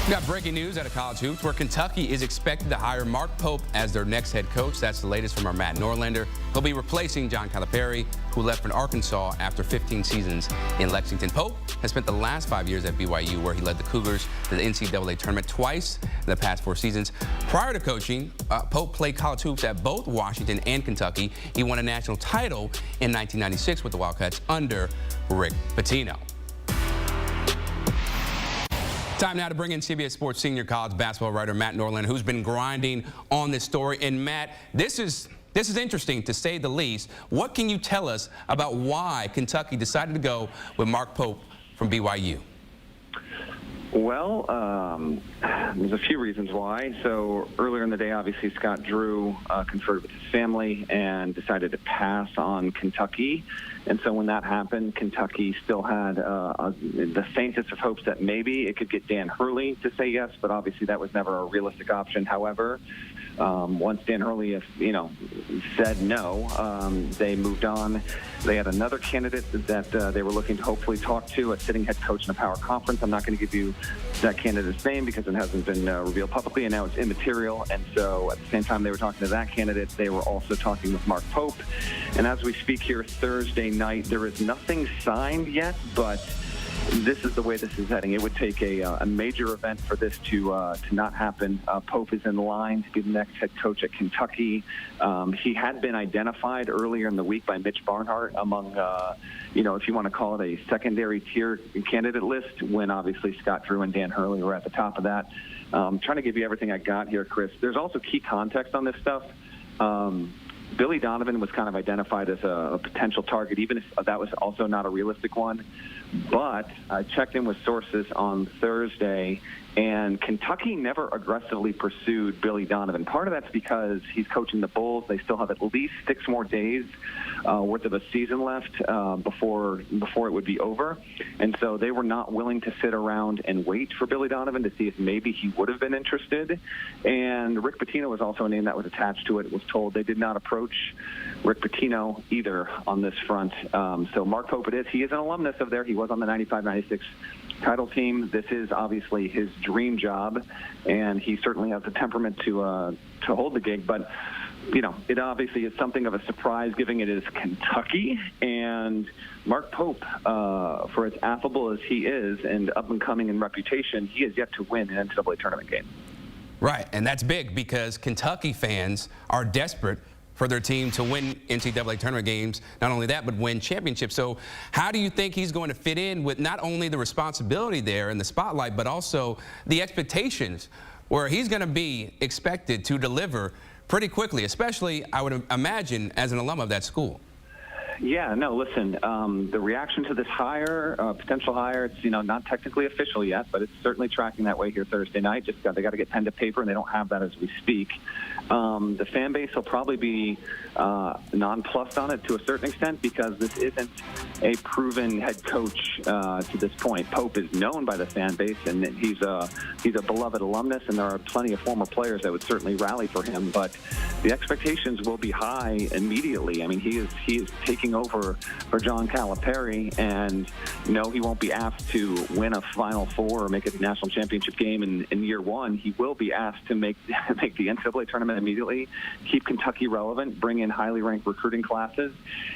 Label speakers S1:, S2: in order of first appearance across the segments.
S1: We got breaking news out of college hoops where Kentucky is expected to hire Mark Pope as their next head coach. That's the latest from our Matt Norlander. He'll be replacing John Calipari, who left for Arkansas after 15 seasons in Lexington. Pope has spent the last 5 years at BYU, where he led the Cougars to the NCAA tournament twice in the past 4 seasons. Prior to coaching, Pope played college hoops at both Washington and Kentucky. He won a national title in 1996 with the Wildcats under Rick Pitino. Time now to bring in CBS Sports senior college basketball writer Matt Norlander, who's been grinding on this story. And Matt, this is interesting to say the least. What can you tell us about why Kentucky decided to go with Mark Pope from BYU?
S2: Well, there's a few reasons why. So earlier in the day, obviously, Scott Drew conferred with his family and decided to pass on Kentucky. And so when that happened, Kentucky still had the faintest of hopes that maybe it could get Dan Hurley to say yes, but obviously that was never a realistic option. However, once Dan Hurley, said no, they moved on. They had another candidate that they were looking to hopefully talk to, a sitting head coach in a power conference. I'm not going to give you that candidate's name because it hasn't been revealed publicly, and now it's immaterial. And so at the same time they were talking to that candidate, they were also talking with Mark Pope. And as we speak here Thursday night, there is nothing signed yet, but this is the way this is heading. It would take a major event for this to not happen. Pope is in line to be the next head coach at Kentucky. He had been identified earlier in the week by Mitch Barnhart among, if you want to call it a secondary tier candidate list, when obviously Scott Drew and Dan Hurley were at the top of that. Trying to give you everything I got here, Chris. There's also key context on this stuff. Billy Donovan was kind of identified as a potential target, even if that was also not a realistic one. But I checked in with sources on Thursday, and Kentucky never aggressively pursued Billy Donovan. Part of that's because he's coaching the Bulls. They still have at least 6 more days worth of a season left before it would be over. And so they were not willing to sit around and wait for Billy Donovan to see if maybe he would have been interested. And Rick Pitino was also a name that was attached to it. It was told they did not approach Rick Pitino either on this front. So Mark Pope it is. He is an alumnus of there. He was on the 95-96 title team. This is obviously his dream job, and he certainly has the temperament to hold the gig. But it obviously is something of a surprise, given it is Kentucky. And Mark Pope, for as affable as he is and up and coming in reputation, he has yet to win an NCAA tournament game.
S1: Right, and that's big because Kentucky fans are desperate for their team to win NCAA tournament games. Not only that, but win championships. So how do you think he's going to fit in with not only the responsibility there in the spotlight, but also the expectations, where he's going to be expected to deliver pretty quickly, especially, I would imagine, as an alum of that school?
S2: Yeah, no, listen, the reaction to this hire, potential hire, it's, not technically official yet, but it's certainly tracking that way here Thursday night. Just they got to get pen to paper, and they don't have that as we speak. The fan base will probably be nonplussed on it to a certain extent, because this isn't a proven head coach to this point. Pope is known by the fan base, and he's a beloved alumnus, and there are plenty of former players that would certainly rally for him. But the expectations will be high immediately. I mean, he is taking over for John Calipari, and no, he won't be asked to win a Final Four or make a national championship game in year one. He will be asked to make the NCAA tournament immediately, keep Kentucky relevant, bring in highly ranked recruiting classes,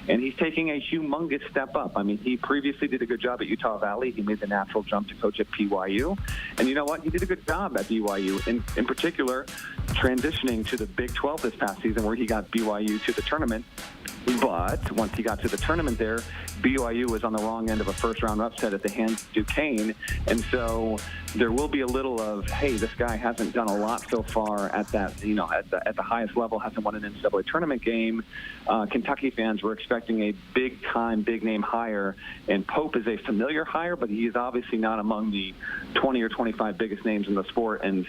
S2: and he's taking a humongous step up. I mean, he previously did a good job at Utah Valley. He made the natural jump to coach at BYU, and you know what? He did a good job at BYU, in particular, transitioning to the Big 12 this past season, where he got BYU to the tournament. But once he got to the tournament there, BYU was on the wrong end of a first-round upset at the hands of Duquesne. And so there will be a little of, hey, this guy hasn't done a lot so far at that, at the highest level, hasn't won an NCAA tournament game. Kentucky fans were expecting a big-time, big-name hire, and Pope is a familiar hire, but he is obviously not among the 20 or 25 biggest names in the sport. And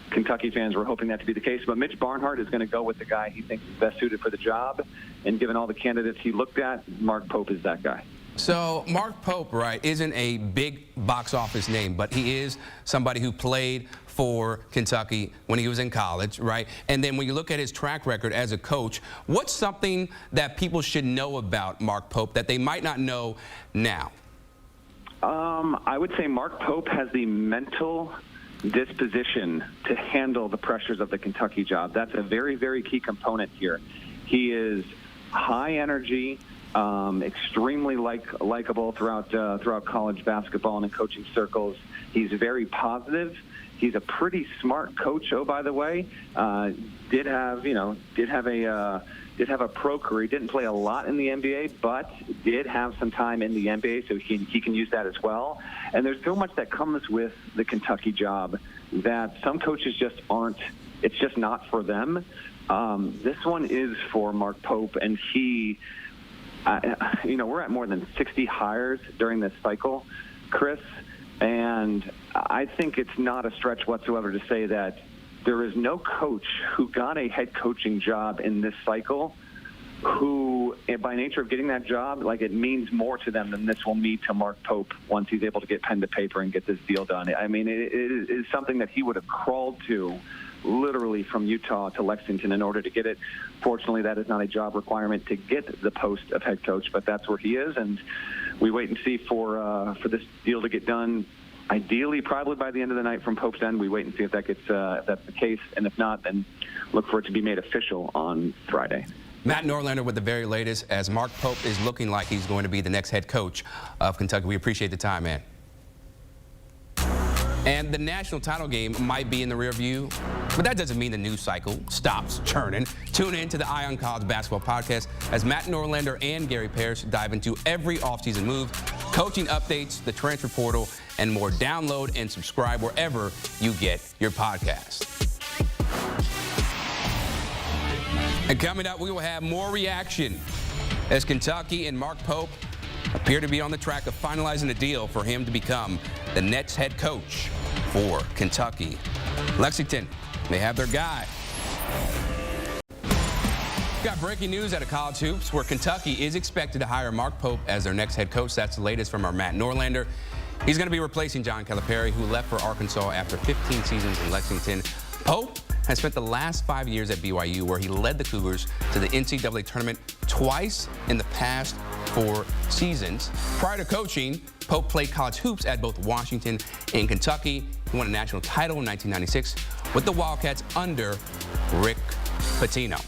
S2: Kentucky fans were hoping that to be the case, but Mitch Barnhart is going to go with the guy he thinks is best suited for the job, and given all the candidates he looked at, Mark Pope is that guy.
S1: So Mark Pope, right, isn't a big box office name, but he is somebody who played for Kentucky when he was in college, right? And then when you look at his track record as a coach, what's something that people should know about Mark Pope that they might not know now?
S2: I would say Mark Pope has the mental disposition to handle the pressures of the Kentucky job. That's a very, very key component here. He is high energy, extremely likable throughout college basketball and in coaching circles. He's very positive. He's a pretty smart coach. Oh, by the way, did have a pro career. He didn't play a lot in the NBA, but did have some time in the NBA, so he can use that as well. And there's so much that comes with the Kentucky job that some coaches just aren't. It's just not for them. This one is for Mark Pope, and he. We're at more than 60 hires during this cycle, Chris, and I think it's not a stretch whatsoever to say that there is no coach who got a head coaching job in this cycle who, by nature of getting that job, it means more to them than this will mean to Mark Pope once he's able to get pen to paper and get this deal done. I mean, it is something that he would have crawled to literally from Utah to Lexington in order to get it. Fortunately, that is not a job requirement to get the post of head coach, but that's where he is, and we wait and see for this deal to get done. Ideally, probably by the end of the night from Pope's end. We wait and see if that's the case, and if not, then look for it to be made official on Friday.
S1: Matt Norlander with the very latest, as Mark Pope is looking like he's going to be the next head coach of Kentucky. We appreciate the time, man. And the national title game might be in the rear view, but that doesn't mean the news cycle stops churning. Tune in to the Eye on College Basketball Podcast as Matt Norlander and Gary Parrish dive into every offseason move, coaching updates, the transfer portal, and more. Download and subscribe wherever you get your podcast. And coming up, we will have more reaction as Kentucky and Mark Pope appear to be on the track of finalizing a deal for him to become the next head coach for Kentucky. Lexington, they have their guy. Got breaking news out of college hoops where Kentucky is expected to hire Mark Pope as their next head coach. That's the latest from our Matt Norlander. He's going to be replacing John Calipari, who left for Arkansas after 15 seasons in Lexington. Pope has spent the last 5 years at BYU, where he led the Cougars to the NCAA tournament twice in the past 4 seasons. Prior to coaching, Pope played college hoops at both Washington and Kentucky. He won a national title in 1996 with the Wildcats under Rick Pitino.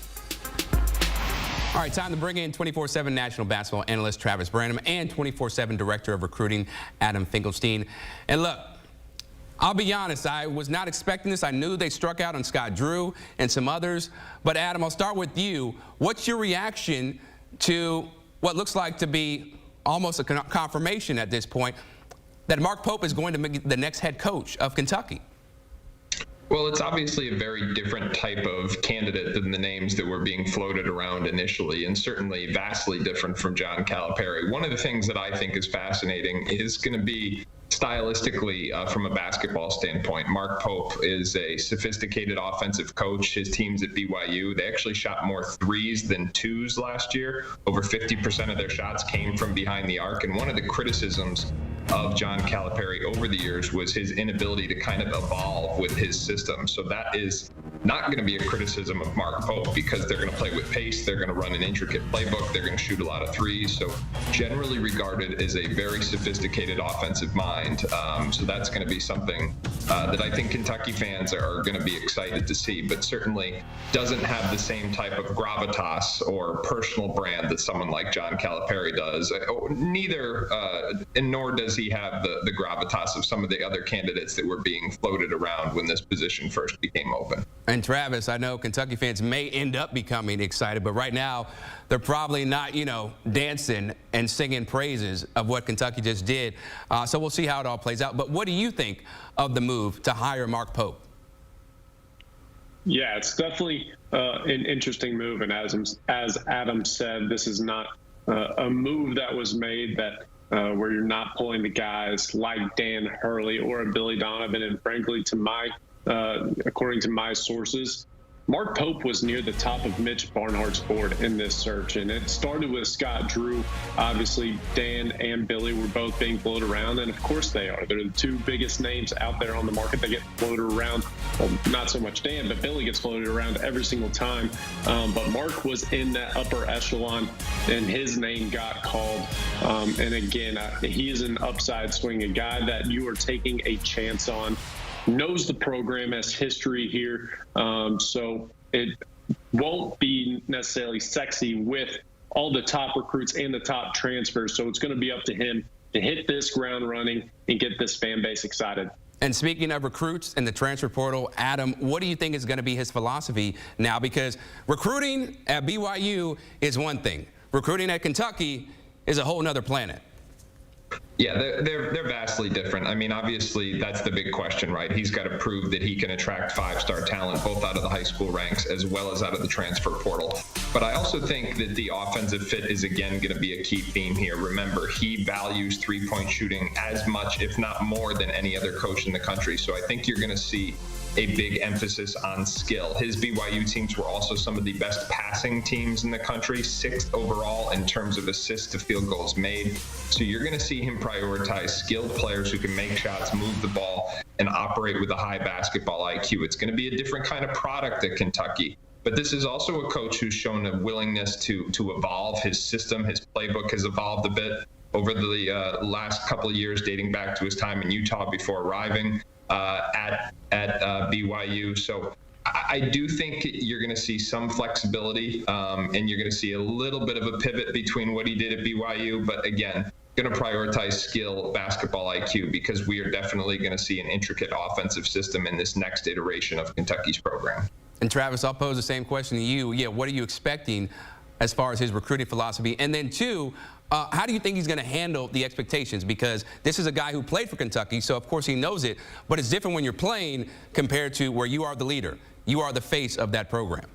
S1: All right, time to bring in 24/7 national basketball analyst Travis Branham and 24/7 director of recruiting Adam Finklestein. And look, I'll be honest, I was not expecting this. I knew they struck out on Scott Drew and some others. But Adam, I'll start with you. What's your reaction to what looks like to be almost a confirmation at this point that Mark Pope is going to be the next head coach of Kentucky?
S3: Well, it's obviously a very different type of candidate than the names that were being floated around initially, and certainly vastly different from John Calipari. One of the things that I think is fascinating is going to be stylistically, from a basketball standpoint. Mark Pope is a sophisticated offensive coach. His teams at BYU, they actually shot more threes than twos last year. Over 50% of their shots came from behind the arc. And one of the criticisms of John Calipari over the years was his inability to kind of evolve with his system. So that is not going to be a criticism of Mark Pope, because they're going to play with pace. They're going to run an intricate playbook. They're going to shoot a lot of threes. So generally regarded as a very sophisticated offensive mind. So that's going to be something that I think Kentucky fans are going to be excited to see, but certainly doesn't have the same type of gravitas or personal brand that someone like John Calipari does. Neither, and nor does he have the gravitas of some of the other candidates that were being floated around when this position first became open.
S1: And Travis, I know Kentucky fans may end up becoming excited, but right now they're probably not, dancing and singing praises of what Kentucky just did. So we'll see how it all plays out. But what do you think of the move to hire Mark Pope?
S4: Yeah, it's definitely an interesting move. And as Adam said, this is not a move that was made that where you're not pulling the guys like Dan Hurley or Billy Donovan. And frankly, according to my sources, Mark Pope was near the top of Mitch Barnhart's board in this search, and it started with Scott Drew. Obviously, Dan and Billy were both being floated around, and of course they are. They're the two biggest names out there on the market that get floated around. Well, not so much Dan, but Billy gets floated around every single time. But Mark was in that upper echelon, and his name got called. And again, he is an upside swing, a guy that you are taking a chance on. knows the program, has history here. So it won't be necessarily sexy with all the top recruits and the top transfers. So it's going to be up to him to hit this ground running and get this fan base excited.
S1: And speaking of recruits and the transfer portal, Adam, what do you think is going to be his philosophy now? Because recruiting at BYU is one thing. Recruiting at Kentucky is a whole nother planet.
S3: Yeah, they're vastly different. I mean, obviously, that's the big question, right? He's got to prove that he can attract five-star talent, both out of the high school ranks as well as out of the transfer portal. But I also think that the offensive fit is, again, going to be a key theme here. Remember, he values three-point shooting as much, if not more, than any other coach in the country. So I think you're going to see a big emphasis on skill. His BYU teams were also some of the best passing teams in the country, 6th overall in terms of assists to field goals made. So you're going to see him prioritize skilled players who can make shots, move the ball, and operate with a high basketball IQ. It's going to be a different kind of product at Kentucky. But this is also a coach who's shown a willingness to evolve. His system, his playbook has evolved a bit over the last couple of years, dating back to his time in Utah before arriving at BYU. So I do think you're going to see some flexibility, and you're going to see a little bit of a pivot between what he did at BYU. But again, going to prioritize skill, basketball IQ, because we are definitely going to see an intricate offensive system in this next iteration of Kentucky's program.
S1: And Travis, I'll pose the same question to you. Yeah, what are you expecting as far as his recruiting philosophy? And then two, how do you think he's going to handle the expectations? Because this is a guy who played for Kentucky, so of course he knows it, but it's different when you're playing compared to where you are the leader. You are the face of that program.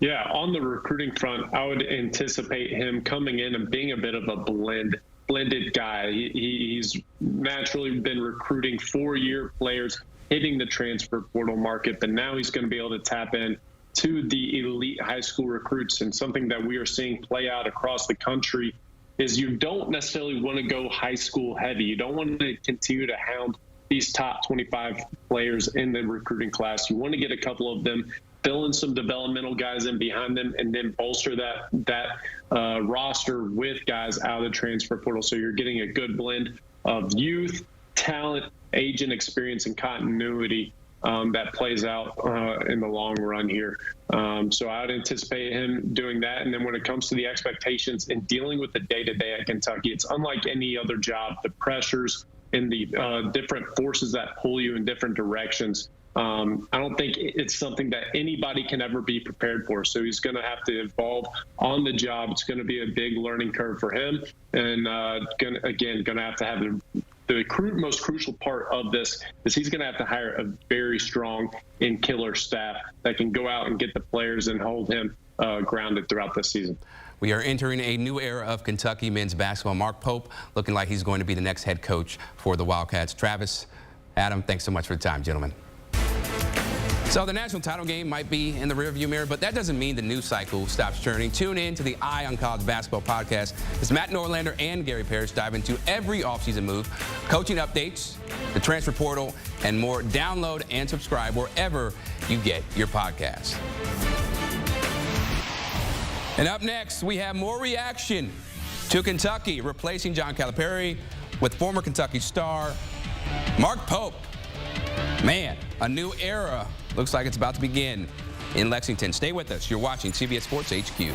S4: Yeah, on the recruiting front, I would anticipate him coming in and being a bit of a blended guy. He's naturally been recruiting 4-year players, hitting the transfer portal market, but now he's going to be able to tap in to the elite high school recruits. And something that we are seeing play out across the country is you don't necessarily want to go high school heavy. You don't want to continue to hound these top 25 players in the recruiting class. You want to get a couple of them, fill in some developmental guys in behind them, and then bolster that roster with guys out of the transfer portal. So you're getting a good blend of youth, talent, age, and experience and continuity that plays out in the long run here. So I would anticipate him doing that. And then when it comes to the expectations and dealing with the day-to-day at Kentucky, it's unlike any other job. The pressures and the different forces that pull you in different directions, I don't think it's something that anybody can ever be prepared for. So he's going to have to evolve on the job. It's going to be a big learning curve for him. And going to have the most crucial part of this is he's going to have to hire a very strong and killer staff that can go out and get the players and hold him grounded throughout this season.
S1: We are entering a new era of Kentucky men's basketball. Mark Pope looking like he's going to be the next head coach for the Wildcats. Travis, Adam, thanks so much for the time, gentlemen. So the national title game might be in the rearview mirror, but that doesn't mean the news cycle stops churning. Tune in to the Eye on College Basketball podcast as Matt Norlander and Gary Parrish dive into every offseason move, coaching updates, the transfer portal, and more. Download and subscribe wherever you get your podcasts. And up next, we have more reaction to Kentucky replacing John Calipari with former Kentucky star Mark Pope. Man, a new era looks like it's about to begin in Lexington. Stay with us. You're watching CBS Sports HQ.